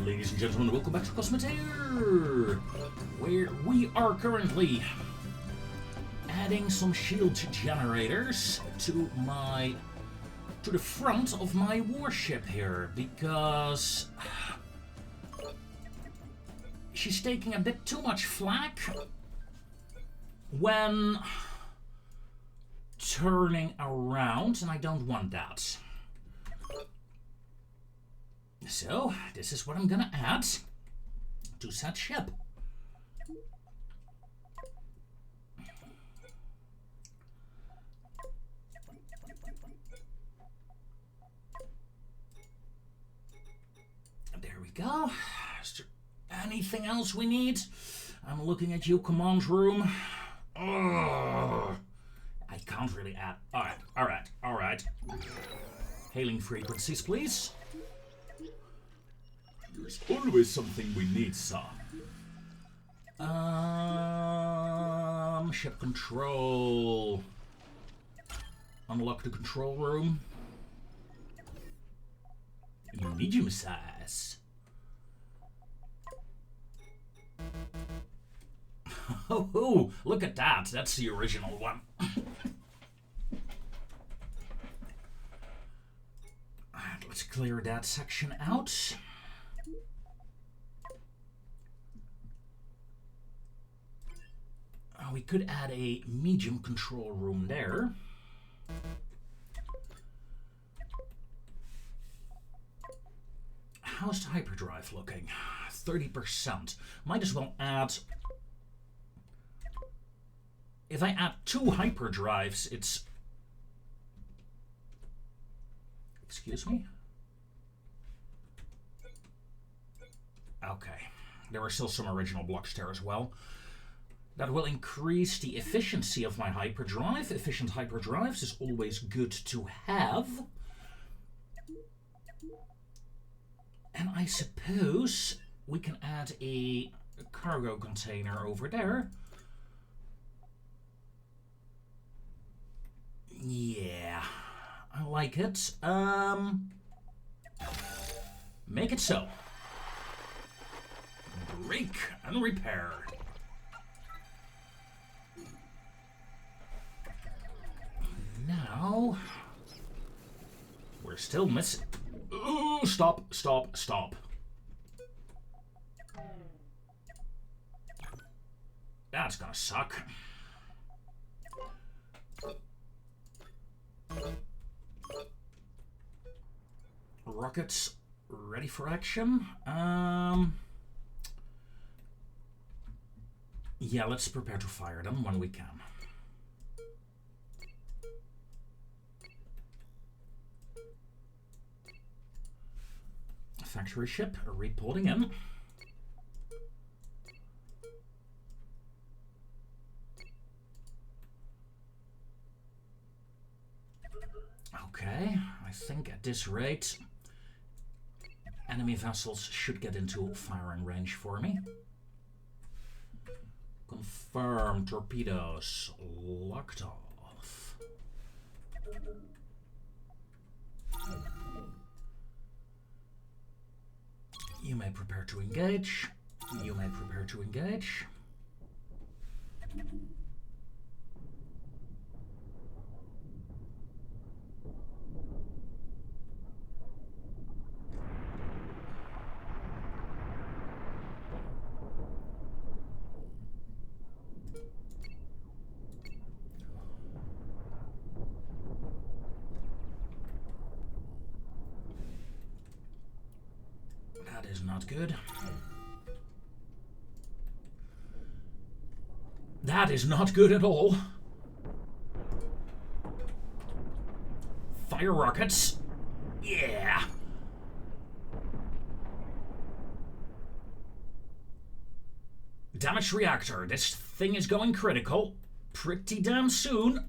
Ladies and gentlemen, welcome back to Cosmoteer, where we are currently adding some shield generators to the front of my warship here, because she's taking a bit too much flak when turning around, and I don't want that. So, this is what I'm gonna add to said ship. There we go. Is there anything else we need? I'm looking at you, command room. Oh, I can't really add. Alright. Hailing frequencies, please. There's always something we need, sir. Ship control. Unlock the control room. Medium size. Oh, look at that. That's the original one. Alright, let's clear that section out. We could add a medium control room there. How's the hyperdrive looking? 30%. Might as well add... If I add 2 hyperdrives, it's... Excuse me? Okay. There are still some original blocks there as well. That will increase the efficiency of my hyperdrive. Efficient hyperdrives is always good to have. And I suppose we can add a cargo container over there. Yeah, I like it. Make it so. Break and repair. Now, we're still missing. Ooh, stop. That's gonna suck. Rockets ready for action. Yeah, let's prepare to fire them when we can. Factory ship reporting in. Okay, I think at this rate, enemy vessels should get into firing range for me. Confirm torpedoes locked off. You may prepare to engage. You may prepare to engage. That is not good. That is not good at all. Fire rockets. Yeah. Damaged reactor. This thing is going critical pretty damn soon.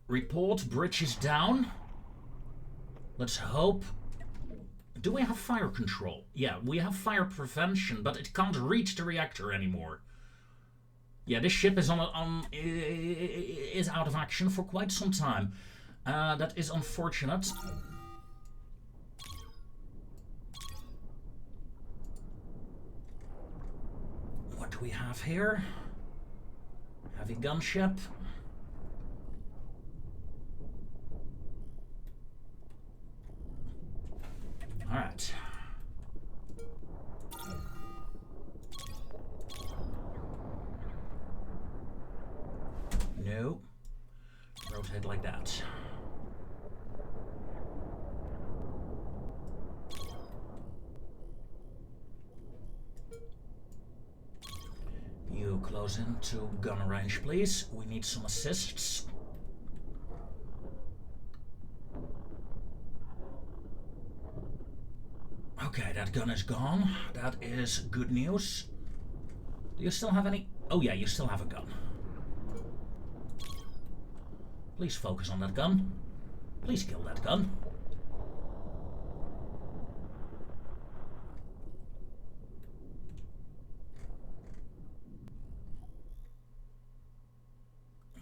Report, bridge is down. Let's hope. Do we have fire control? Yeah, we have fire prevention, but it can't reach the reactor anymore. Yeah, this ship is is out of action for quite some time. That is unfortunate. What do we have here? Heavy gunship. All right. No. Rotate like that. You close into gun range, please. We need some assists. Okay, that gun is gone. That is good news. Do you still have any? Oh yeah, you still have a gun. Please focus on that gun. Please kill that gun.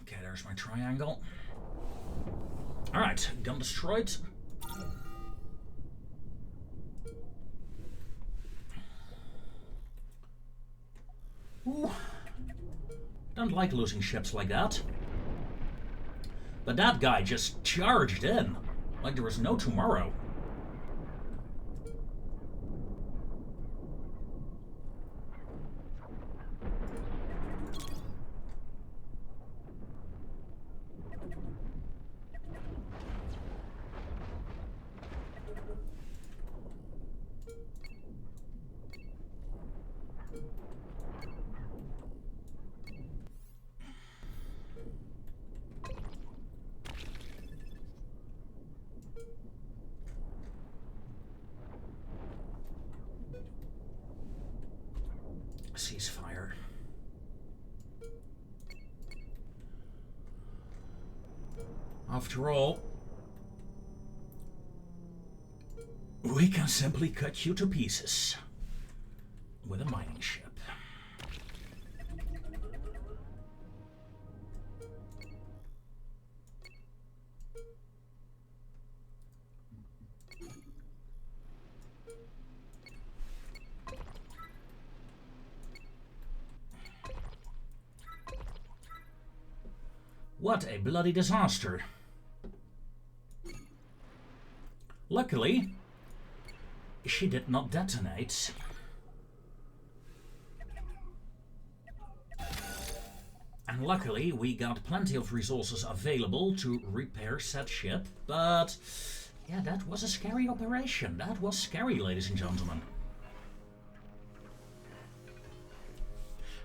Okay, there's my triangle. Alright, gun destroyed. Ooh. Don't like losing ships like that. But that guy just charged in, like there was no tomorrow. Ceasefire. After all, we can simply cut you to pieces with a mining ship. What a bloody disaster. Luckily, she did not detonate. And luckily, we got plenty of resources available to repair said ship, but yeah, that was a scary operation. That was scary, ladies and gentlemen.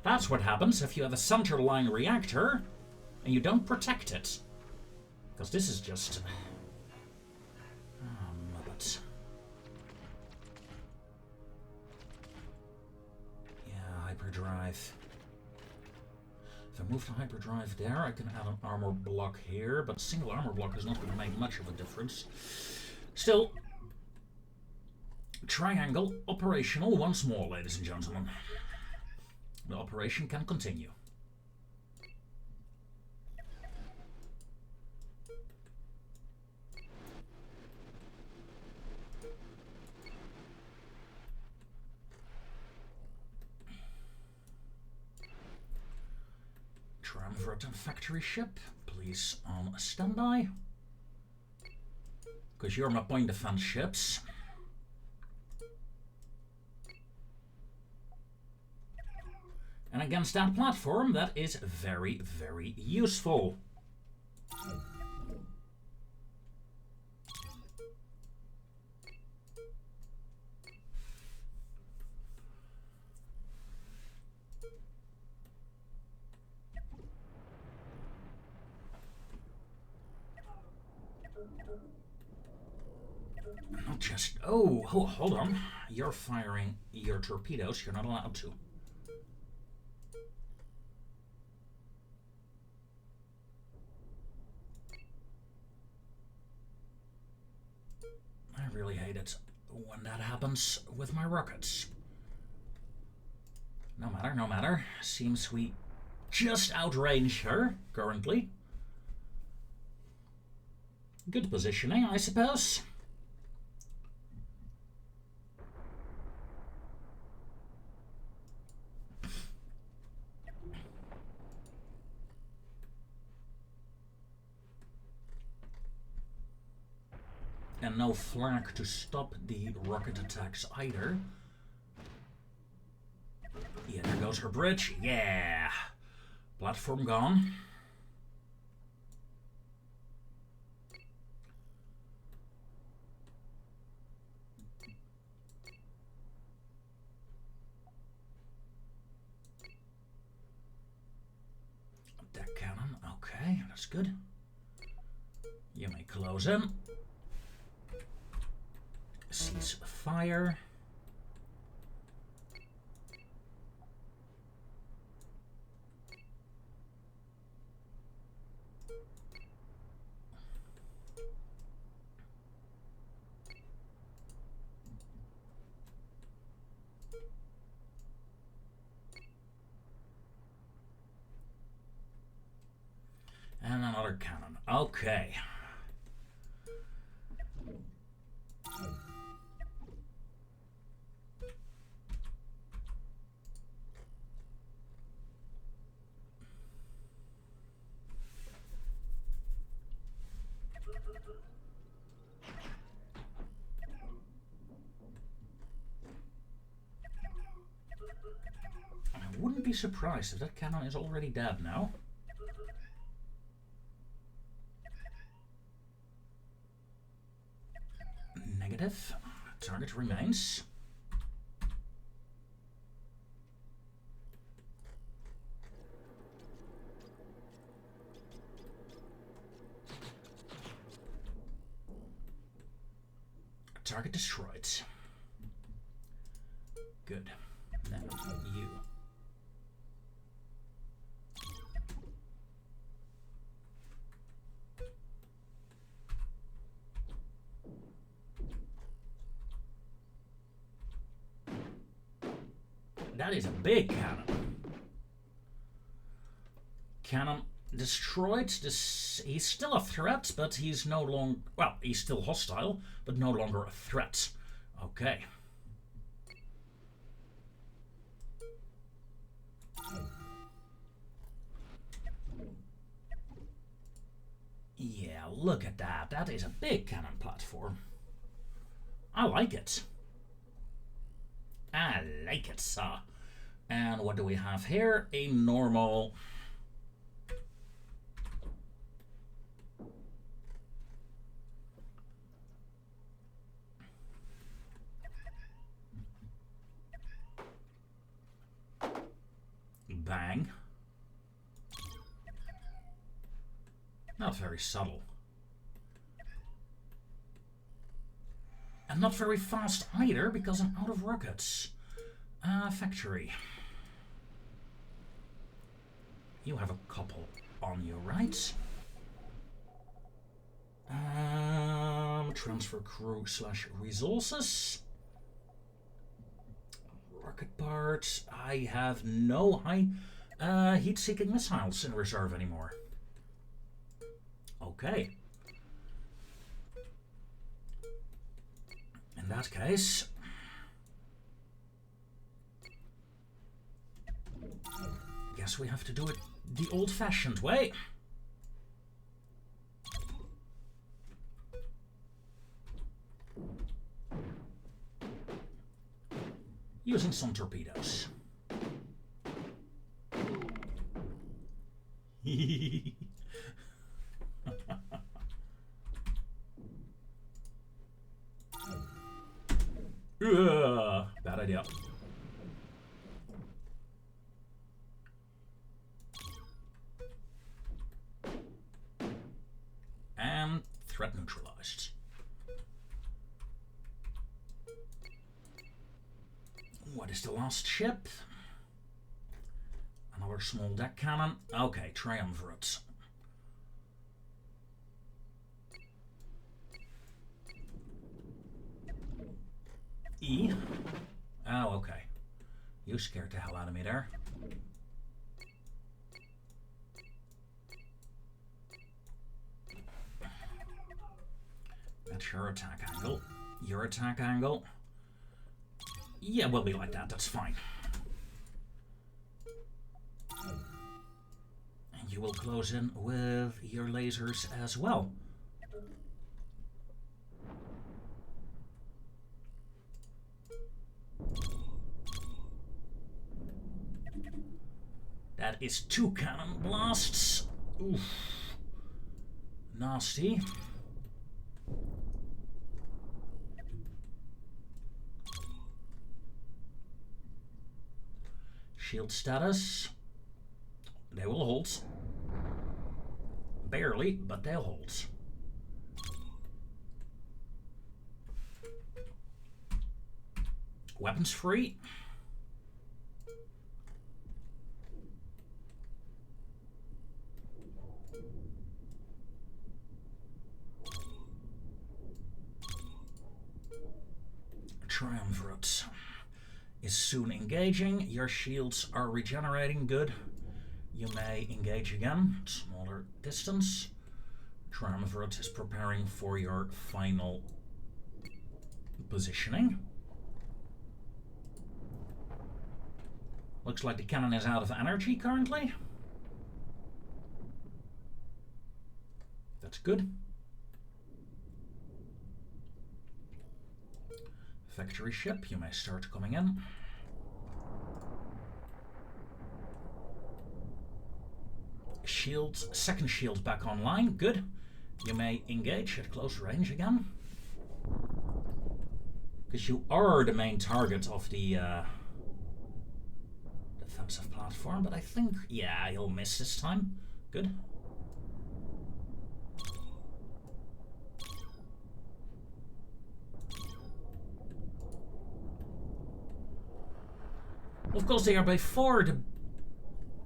That's what happens if you have a center-line reactor and you don't protect it. Because this is just... Muppets. Yeah, hyperdrive. If I move the hyperdrive there, I can add an armor block here, but single armor block is not going to make much of a difference. Still, triangle operational once more, ladies and gentlemen. The operation can continue. Triumvirate and factory ship, please on standby. Because you're my point defense ships. And against that platform, that is very, very useful. Not just... Oh, hold on. You're firing your torpedoes. You're not allowed to. I really hate it when that happens with my rockets. No matter, no matter. Seems we just outrange her currently. Good positioning, I suppose. And no flag to stop the rocket attacks either. Yeah, there goes her bridge. Yeah! Platform gone. Deck cannon. Okay, that's good. You may close in. Cease fire. And another cannon. Okay. I wouldn't be surprised if that cannon is already dead now. Negative. Target remains. Target destroyed. Good. Now you. That is a big cannon. Cannon destroyed. He's still a threat, but he's no longer... Well, he's still hostile, but no longer a threat. Okay. Yeah, look at that. That is a big cannon platform. I like it. I like it, sir. And what do we have here? A normal... Bang. Not very subtle. And not very fast either, because I'm out of rockets. Factory. You have a couple on you, right? Transfer crew / resources. Rocket parts. I have no high heat-seeking missiles in reserve anymore. Okay. In that case, guess we have to do it the old-fashioned way. Using some torpedoes. Bad idea. And threat neutralized. What is the last ship? Another small deck cannon. Okay, triumvirate. E. Oh, okay. You scared the hell out of me there. That's your attack angle. Your attack angle. Yeah, we'll be like that. That's fine. And you will close in with your lasers as well. That is 2 cannon blasts. Oof. Nasty. Shield status. They will hold. Barely, but they'll hold. Weapons free. Triumvirate is soon engaging. Your shields are regenerating. Good. You may engage again. Smaller distance. Triumvirate is preparing for your final positioning. Looks like the cannon is out of energy currently. That's good. Factory ship, you may start coming in. Shields, second shield back online, good. You may engage at close range again. Because you are the main target of the defensive platform, but I think, yeah, he'll miss this time. Good. Of course, they are by far the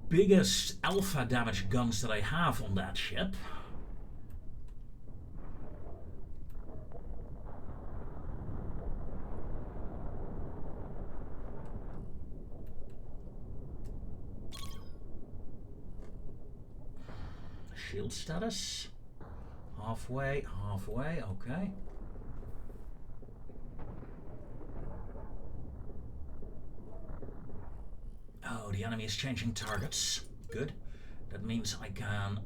biggest alpha damage guns that I have on that ship. Shield status. Halfway, okay. Oh, the enemy is changing targets. Good. That means I can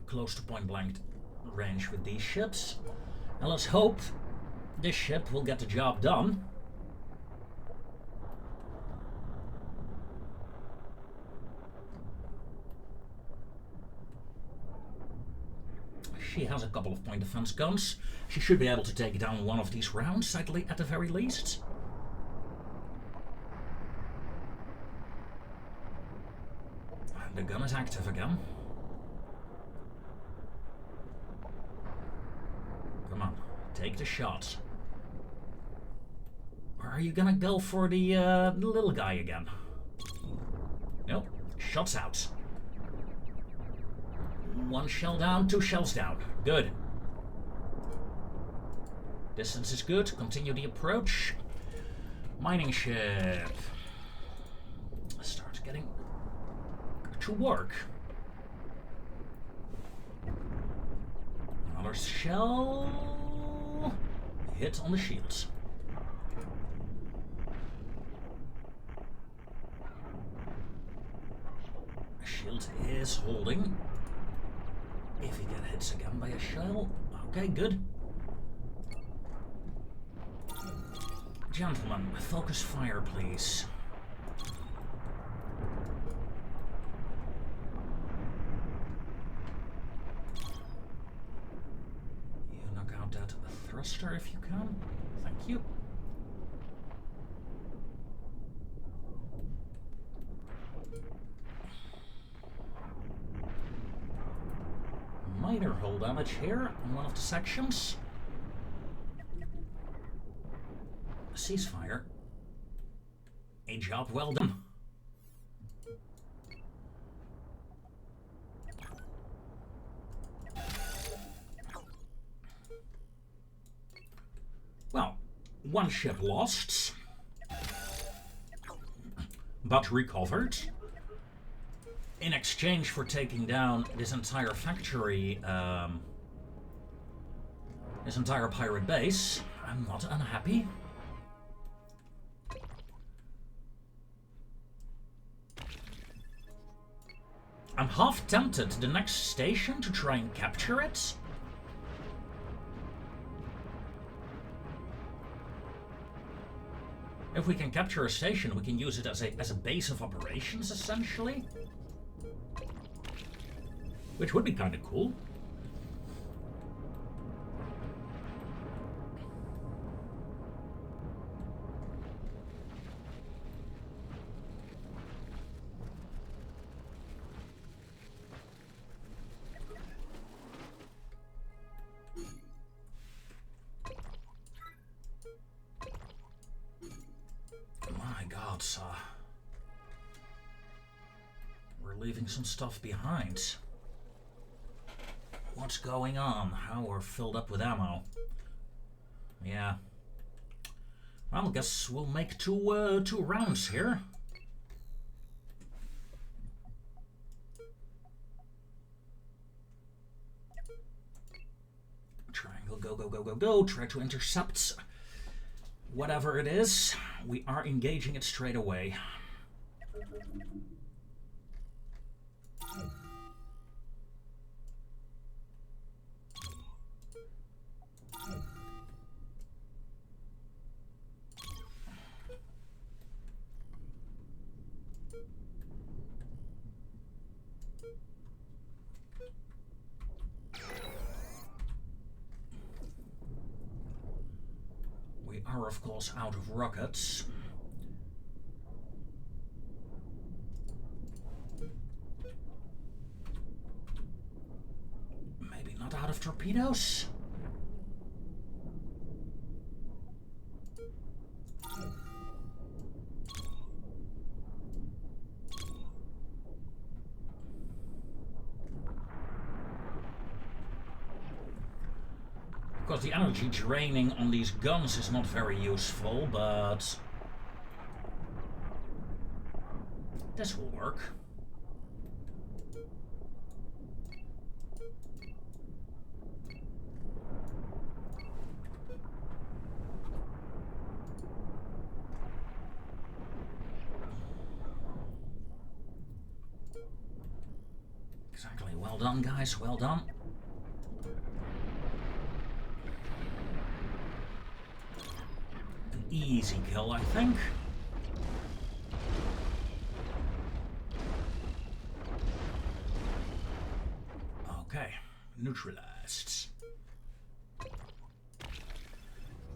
close to point blank range with these ships. And let's hope this ship will get the job done. She has a couple of point defense guns. She should be able to take down one of these rounds, at the very least. The gun is active again. Come on, take the shot. Or are you gonna go for the little guy again? Nope, shots out. 1 shell down, 2 shells down. Good. Distance is good. Continue the approach. Mining ship. Start getting to work. Another shell. Hit on the shields. Shield is holding. If he gets hits again by a shell. Okay, good. Gentlemen, focus fire, please. You knock out that thruster if you can. Thank you. Minor hull damage here on one of the sections. Ceasefire. A job well done. Well, one ship lost, but recovered. In exchange for taking down this entire factory, this entire pirate base. I'm not unhappy. I'm half tempted the next station to try and capture it. If we can capture a station, we can use it as a base of operations, essentially. Which would be kind of cool. We're leaving some stuff behind. What's going on? How we're filled up with ammo? Yeah. Well, I guess we'll make two rounds here. Triangle, go, go, go, go, go. Try to intercept whatever it is. We are engaging it straight away. We are, of course, out of rockets. Maybe not out of torpedoes. Because the energy draining on these guns is not very useful, but this will work. Exactly. Well done, guys. Well done. Easy kill, I think. Okay, neutralized.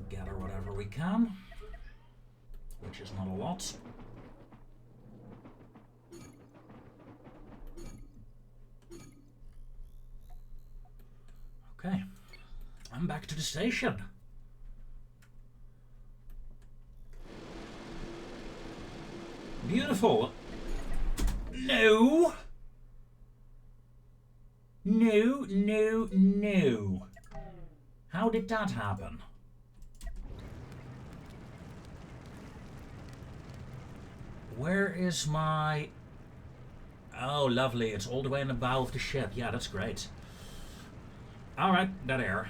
Gather whatever we can, which is not a lot. Okay, I'm back to the station. Beautiful. No. No, no, no. How did that happen? Where is my... Oh, lovely. It's all the way in the bow of the ship. Yeah, that's great. Alright, that air.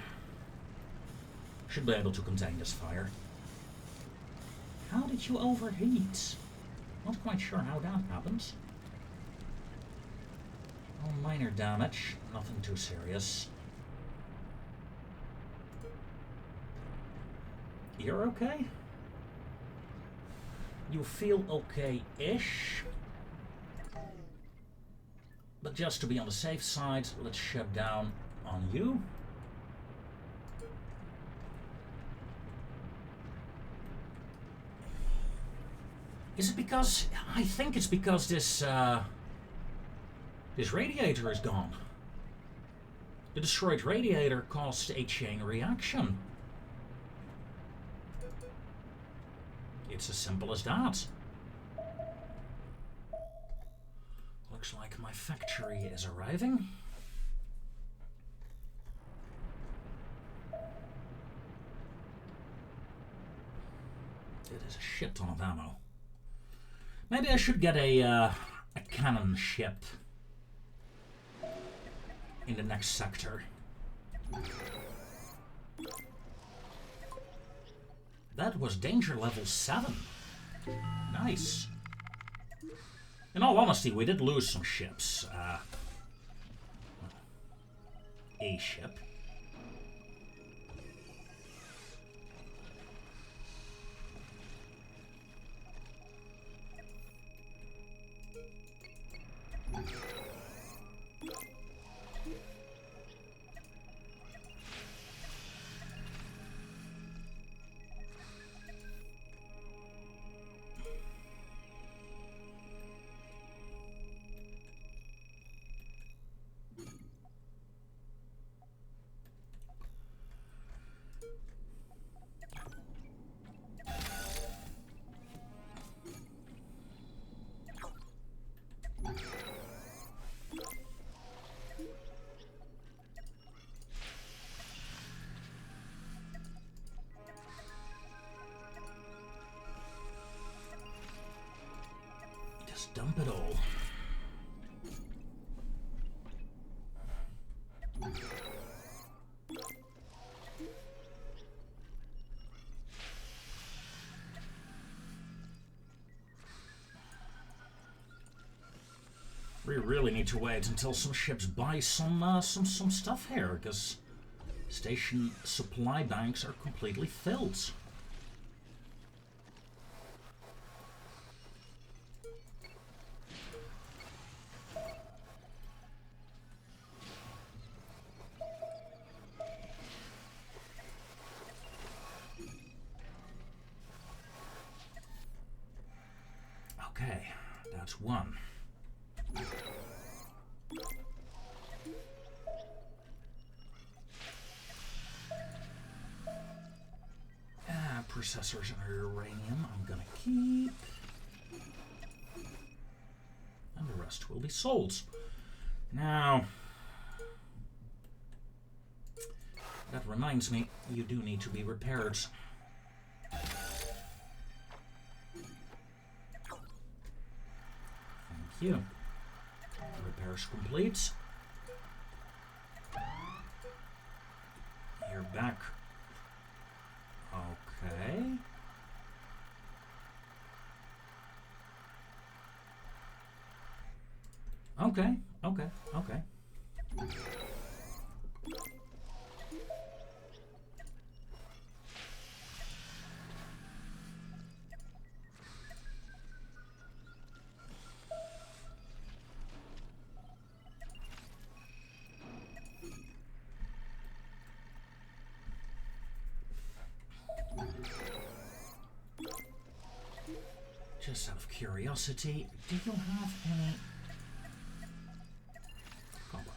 Should be able to contain this fire. How did you overheat? Not quite sure how that happens. Oh, minor damage, nothing too serious. You're okay? You feel okay-ish? But just to be on the safe side, let's shut down on you. Is it because... I think it's because this radiator is gone. The destroyed radiator caused a chain reaction. It's as simple as that. Looks like my factory is arriving. It is a shit ton of ammo. Maybe I should get a cannon ship in the next sector. That was danger level 7. Nice. In all honesty, we did lose some ships. A ship. Just dump it all. We really need to wait until some ships buy some stuff here, because station supply banks are completely filled. Okay, that's one. Processors and uranium I'm gonna keep. And the rest will be sold. Now, that reminds me, you do need to be repaired. Thank you. Repairs complete. You're back. Okay. Okay, okay, okay. Just out of curiosity, do you have any copper?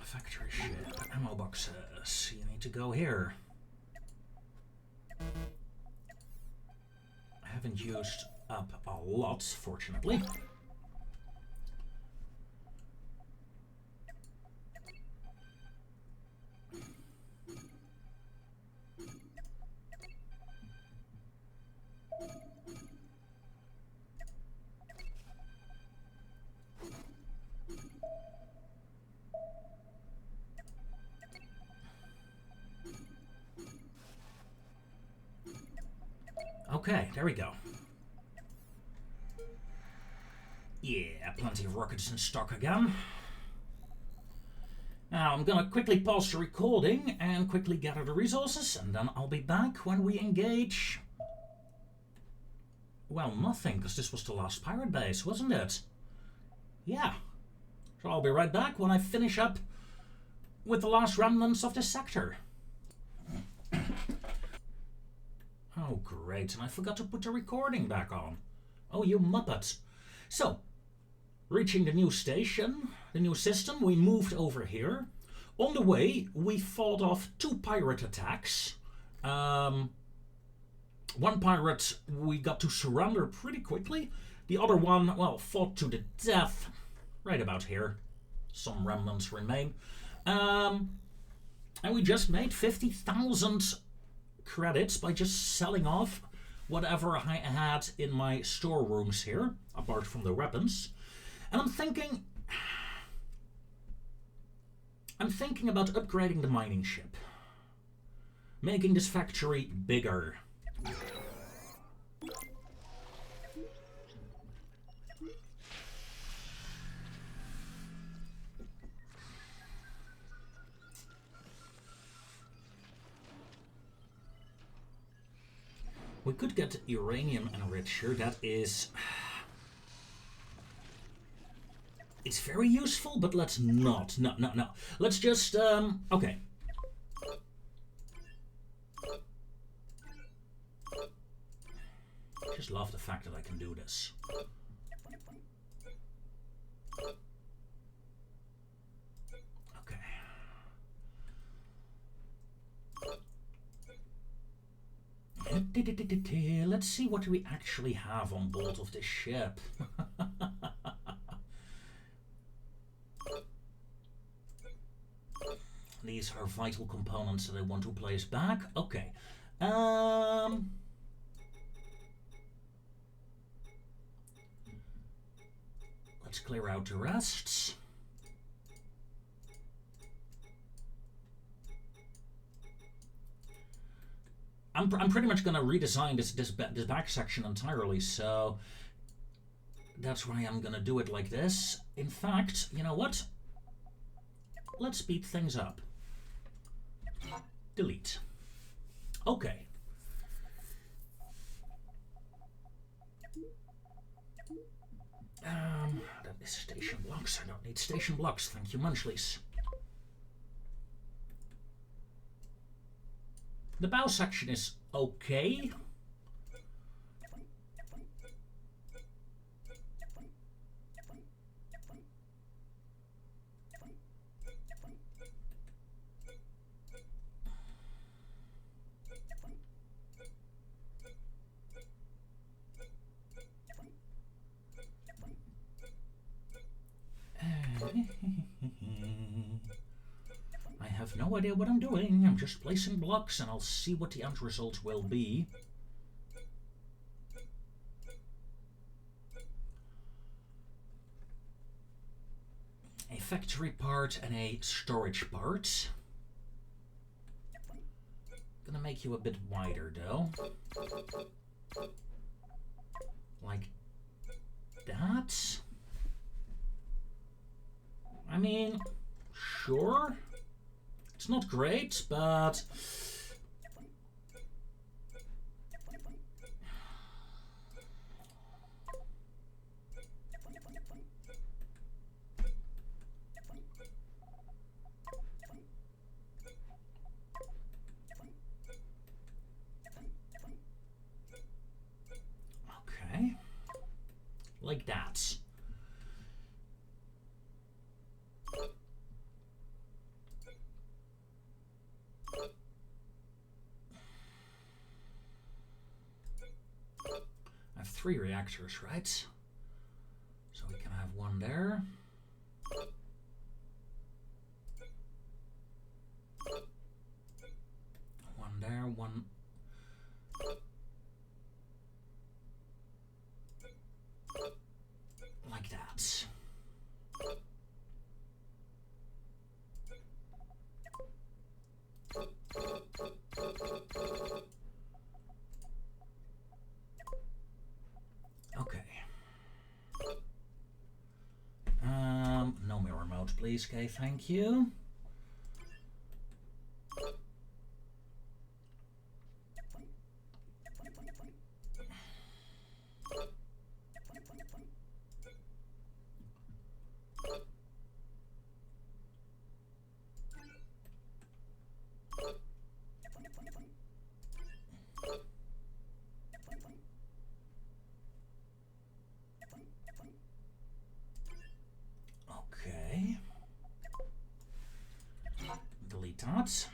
Factory ship, ammo boxes. You need to go here. I haven't used up a lot, fortunately. Okay, there we go. Yeah, plenty of rockets in stock again. Now, I'm gonna quickly pause the recording and quickly gather the resources, and then I'll be back when we engage... Well, nothing, because this was the last pirate base, wasn't it? Yeah. So I'll be right back when I finish up with the last remnants of this sector. Oh, great, and I forgot to put the recording back on. Oh, you muppet. So, reaching the new station, the new system, we moved over here. On the way, we fought off 2 pirate attacks. One pirate we got to surrender pretty quickly. The other one, well, fought to the death. Right about here. Some remnants remain. And we just made 50,000 credits by just selling off whatever I had in my storerooms here, apart from the weapons. And I'm thinking about upgrading the mining ship. Making this factory bigger. We could get uranium enricher. That is... It's very useful, but let's not. No. Let's just... Okay. Just love the fact that I can do this. Okay. Let's see what we actually have on board of this ship. These are vital components that I want to place back. Okay. Let's clear out the rest. I'm pretty much going to redesign this back section entirely, so that's why I'm going to do it like this. In fact, you know what? Let's speed things up. Delete. Okay. That is station blocks. I don't need station blocks. Thank you, Munchlies. The bow section is okay. I have no idea what I'm doing. I'm just placing blocks and I'll see what the end result will be. A factory part and a storage part. Gonna make you a bit wider though. Like that. I mean, sure. It's not great, but... Okay. Like that. I have 3 reactors, right? So we can have one there. One there, one... Like that. Okay. No mirror mode, please, Kay, thank you. that.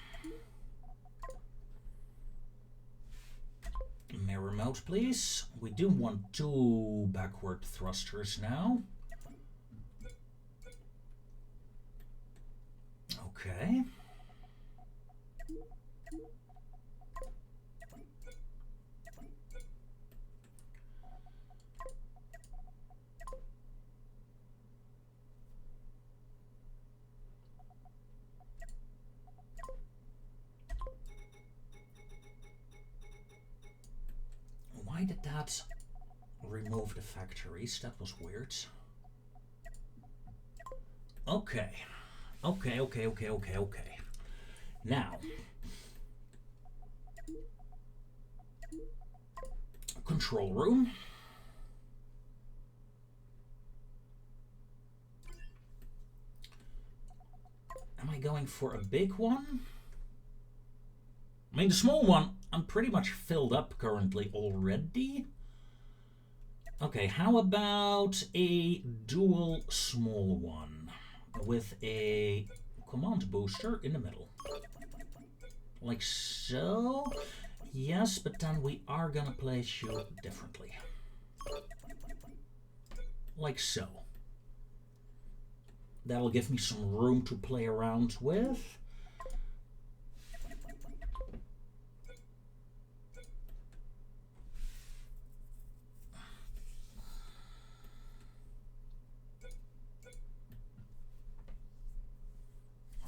Mirror mode, please. We do want 2 backward thrusters now. Okay. Why did that remove the factories? That was weird. Okay. Okay. Now, control room. Am I going for a big one? I mean, the small one, I'm pretty much filled up currently already. Okay, how about a dual small one with a command booster in the middle? Like so. Yes, but then we are gonna place you differently. Like so. That'll give me some room to play around with.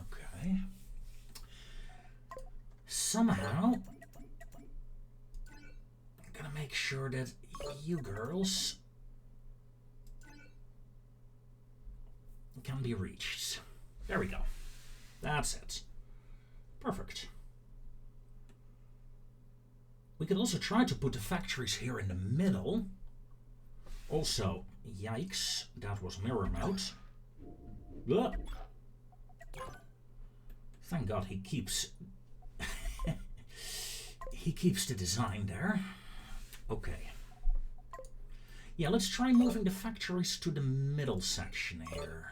Okay. Somehow, I'm gonna make sure that you girls can be reached. There we go. That's it. Perfect. We could also try to put the factories here in the middle. Also, yikes, that was mirror mode. Ugh. Thank God he keeps he keeps the design there. Okay. Yeah, let's try moving the factories to the middle section here.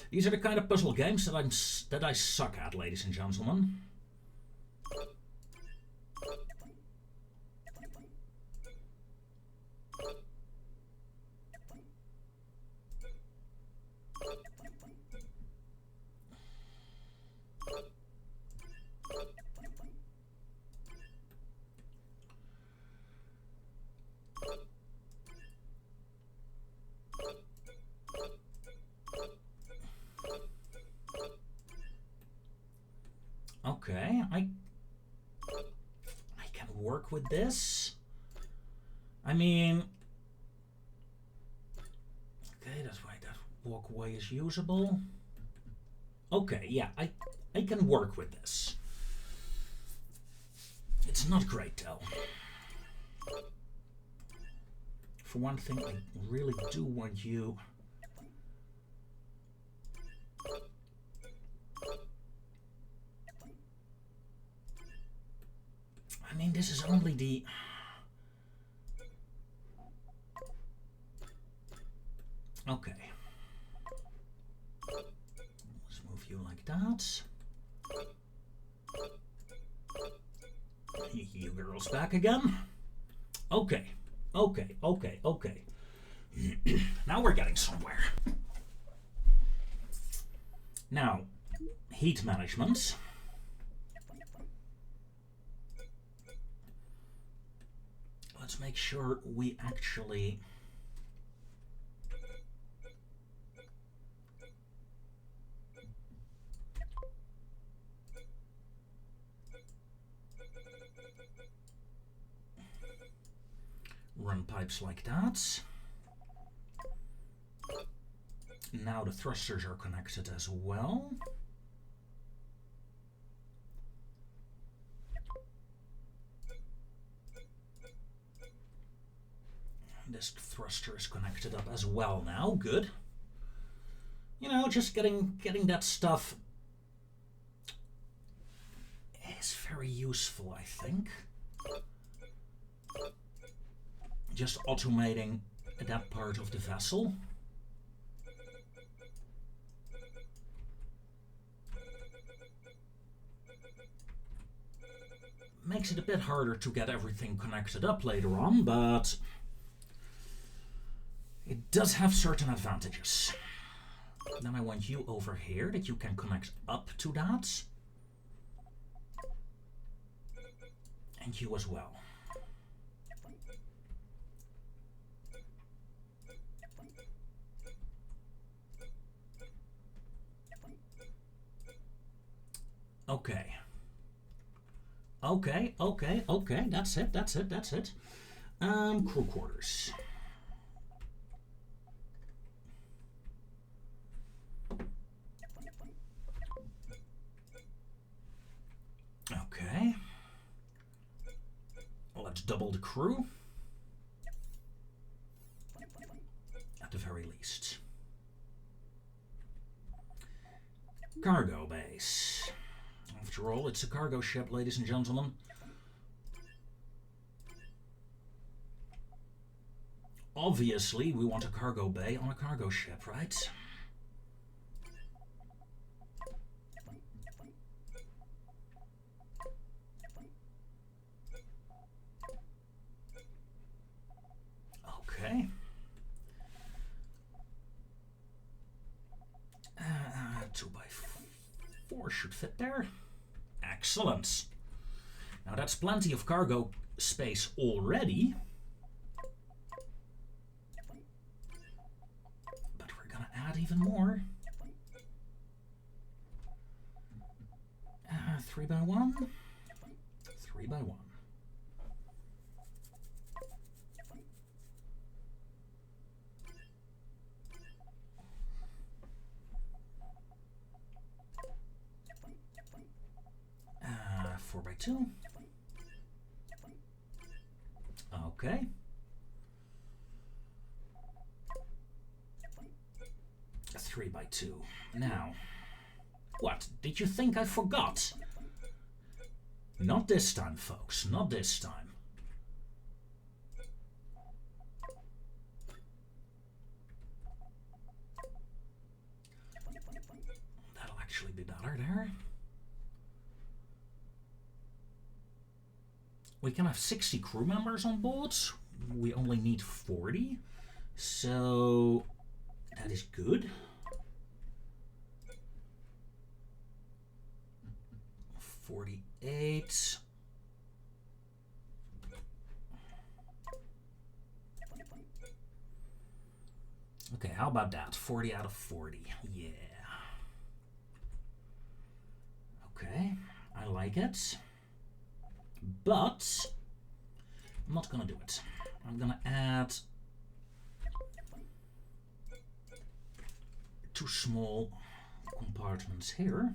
These are the kind of puzzle games that I suck at, ladies and gentlemen. Okay, I can work with this. I mean, okay, that's why that walkway is usable. Okay, yeah, I can work with this. It's not great though. For one thing, I really do want you. I mean, this is only the... Okay. Let's move you like that. You girls back again? Okay. Now we're getting somewhere. Now, heat management. Let's make sure we actually run pipes like that. Now the thrusters are connected as well. this thruster is connected up as well now. Good. You know, just getting that stuff is very useful, I think. Just automating that part of the vessel. Makes it a bit harder to get everything connected up later on, but it does have certain advantages. Then I want you over here, that you can connect up to that. And you as well. Okay. Okay, that's it. Crew quarters. Okay. Let's double the crew. At the very least. Cargo base. After all, it's a cargo ship, ladies and gentlemen. Obviously, we want a cargo bay on a cargo ship, right? Okay. 2x4 should fit there. Excellent. Now that's plenty of cargo space already. But we're gonna add even more. 3x1. 3x1. Uh, 4x2. Okay. A 3x2. Now, what? Did you think I forgot? Not this time, folks. Not this time. That'll actually be better there. We can have 60 crew members on board. We only need 40. So that is good. 48. Okay, how about that? 40 out of 40. Yeah. Okay, I like it. But I'm not gonna do it. I'm gonna add 2 small compartments here.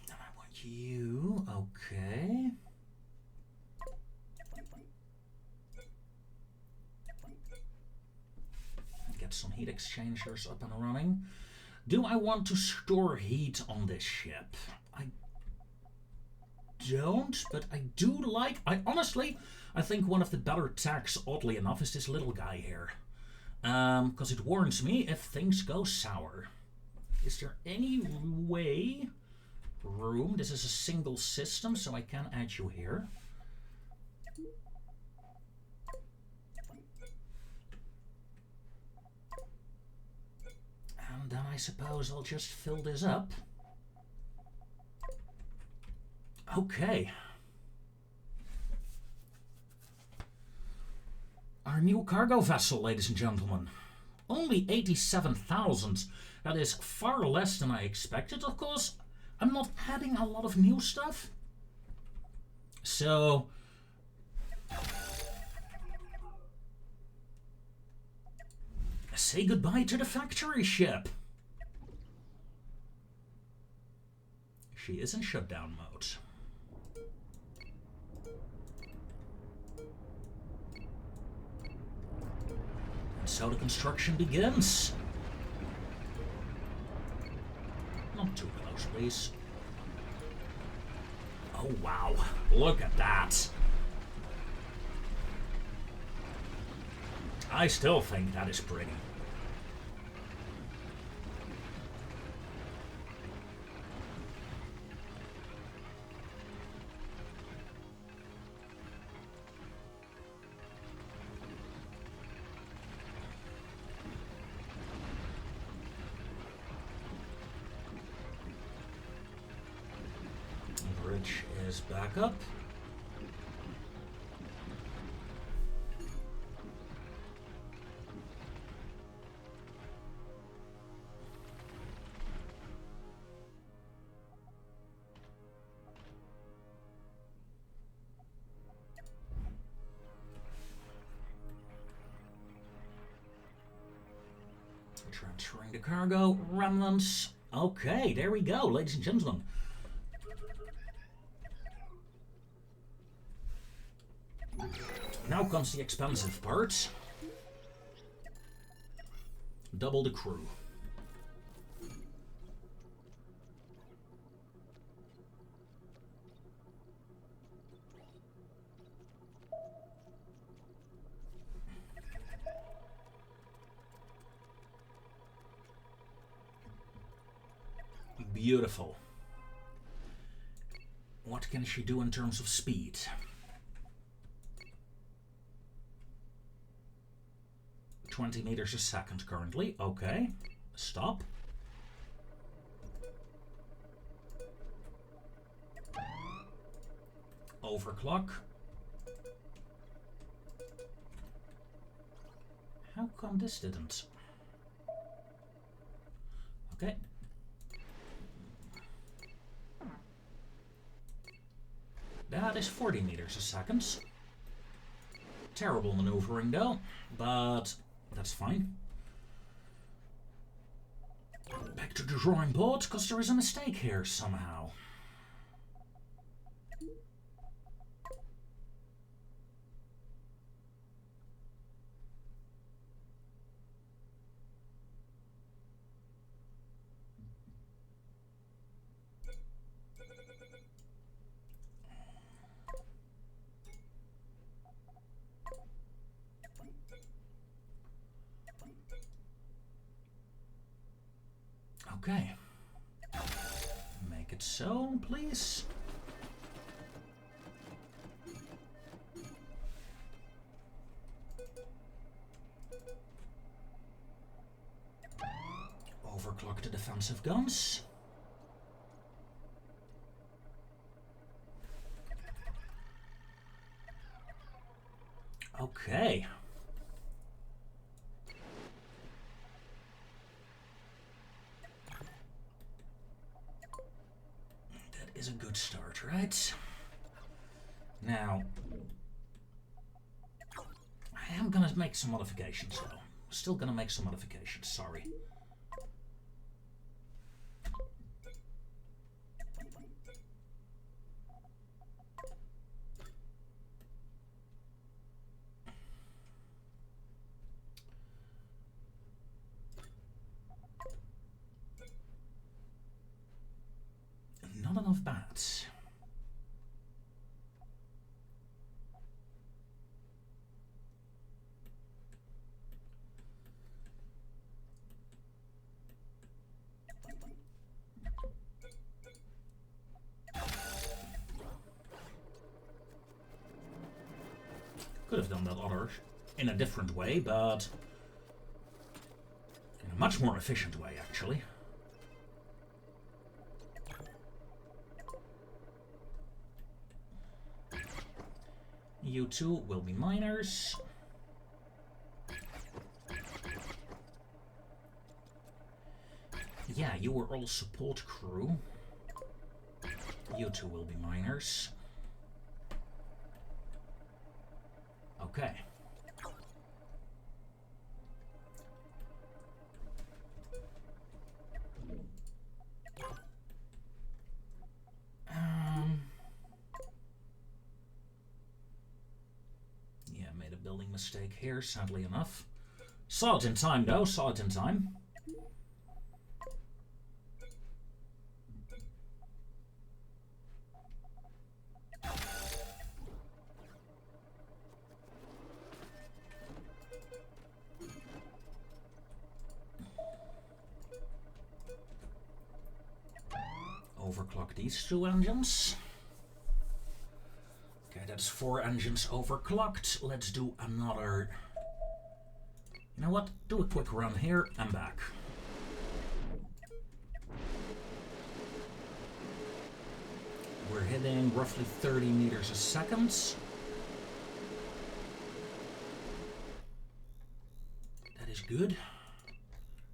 Then I want you. Okay. Get some heat exchangers up and running. Do I want to store heat on this ship? I don't, but I do like... I think one of the better techs, oddly enough, is this little guy here. Because it warns me if things go sour. Is there any room? This is a single system, so I can add you here. And then I suppose I'll just fill this up. Okay. Our new cargo vessel, ladies and gentlemen. Only 87,000. That is far less than I expected, of course. I'm not adding a lot of new stuff. So... say goodbye to the factory ship. She is in shutdown mode. So the construction begins. Not too close, please. Oh wow, look at that. I still think that is pretty. Bridge is back up. Transferring the cargo, remnants. Okay, there we go, ladies and gentlemen. Now comes the expensive part. Double the crew. Beautiful. What can she do in terms of speed? $20 meters a second currently. Okay. Stop. Overclock. How come this didn't? Okay. That is 40 meters a second. Terrible maneuvering though, but that's fine. Back to the drawing board, because there is a mistake here somehow. Okay. Make it so, please. Overclock the defensive guns. Okay. Is a good start, right? Now, I am gonna make some modifications though. Still gonna make some modifications, sorry. Not enough bats. Could have done that other in a different way, but in a much more efficient way, actually. You two will be miners. Yeah, you were all support crew. You two will be miners. Okay. Yeah, made a building mistake here, sadly enough. Saw it in time, though. Saw it in time. Overclock these two engines. Okay, that's 4 engines overclocked. Let's do another. You know what? Do a quick run here and back. We're hitting roughly 30 meters a second. That is good.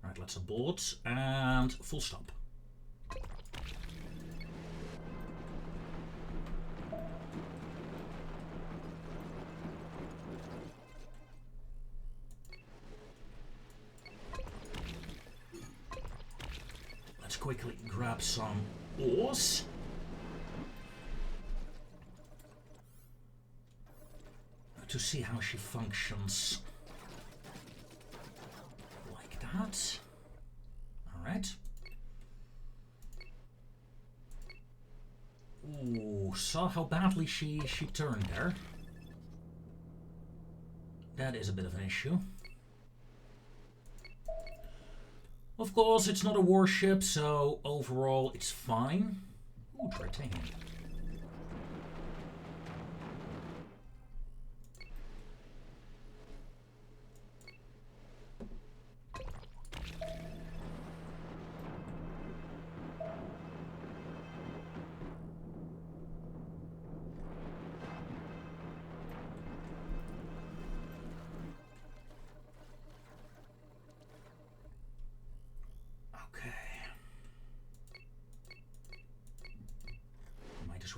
Right, let's abort and full stop. Quickly grab some ores. To see how she functions. Like that. Alright. Ooh, saw how badly she turned there. That is a bit of an issue. Of course, it's not a warship, so overall it's fine. Ooh, titanium.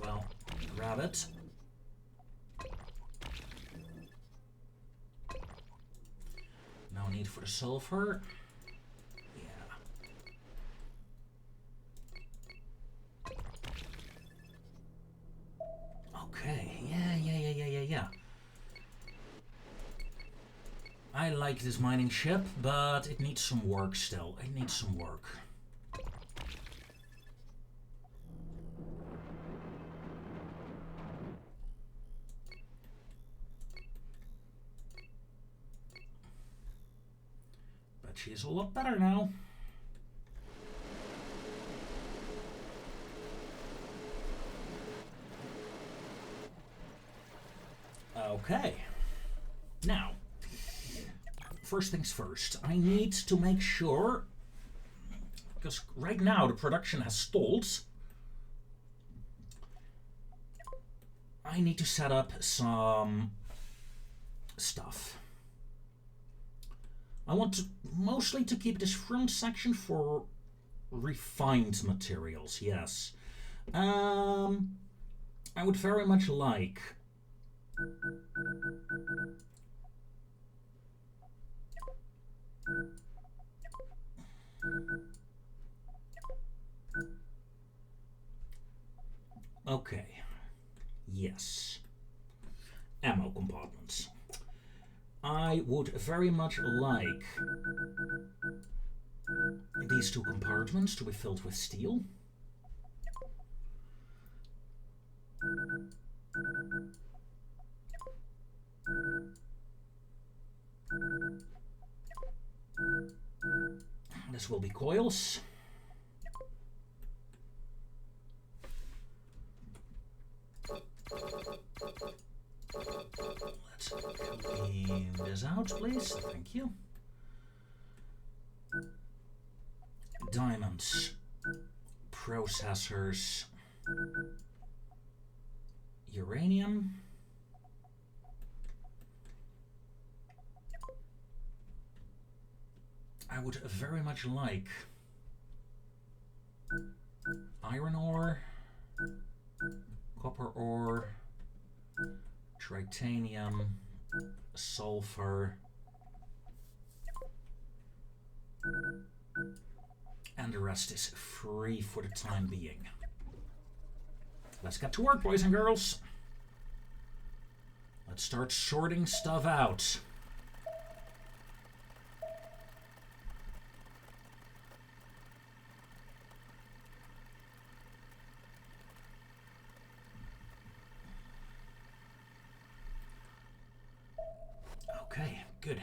Well, grab it. No need for the sulfur. Yeah. Okay. Yeah. I like this mining ship, but it needs some work still. It needs some work. She's a lot better now. Okay. Now, first things first, I need to make sure, because right now the production has stalled, I need to set up some stuff. I want to mostly to keep this front section for refined materials, yes. I would very much like okay. Yes. Ammo compartments. I would very much like these two compartments to be filled with steel. This will be coils. Let's clean this out, please. Thank you. Diamonds, processors, uranium. I would very much like iron ore, copper ore, titanium, sulfur, and the rest is free for the time being. Let's get to work, boys and girls. Let's start sorting stuff out. Okay, good.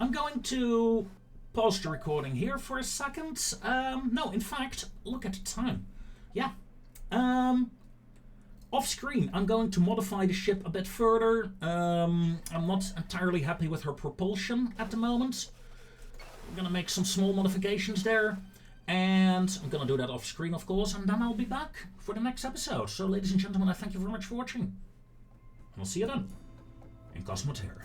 I'm going to pause the recording here for a second. No, in fact, look at the time. Yeah. Off screen, I'm going to modify the ship a bit further. I'm not entirely happy with her propulsion at the moment. I'm going to make some small modifications there. And I'm going to do that off screen, of course, and then I'll be back for the next episode. So, ladies and gentlemen, I thank you very much for watching. And I'll see you then in Cosmoteer.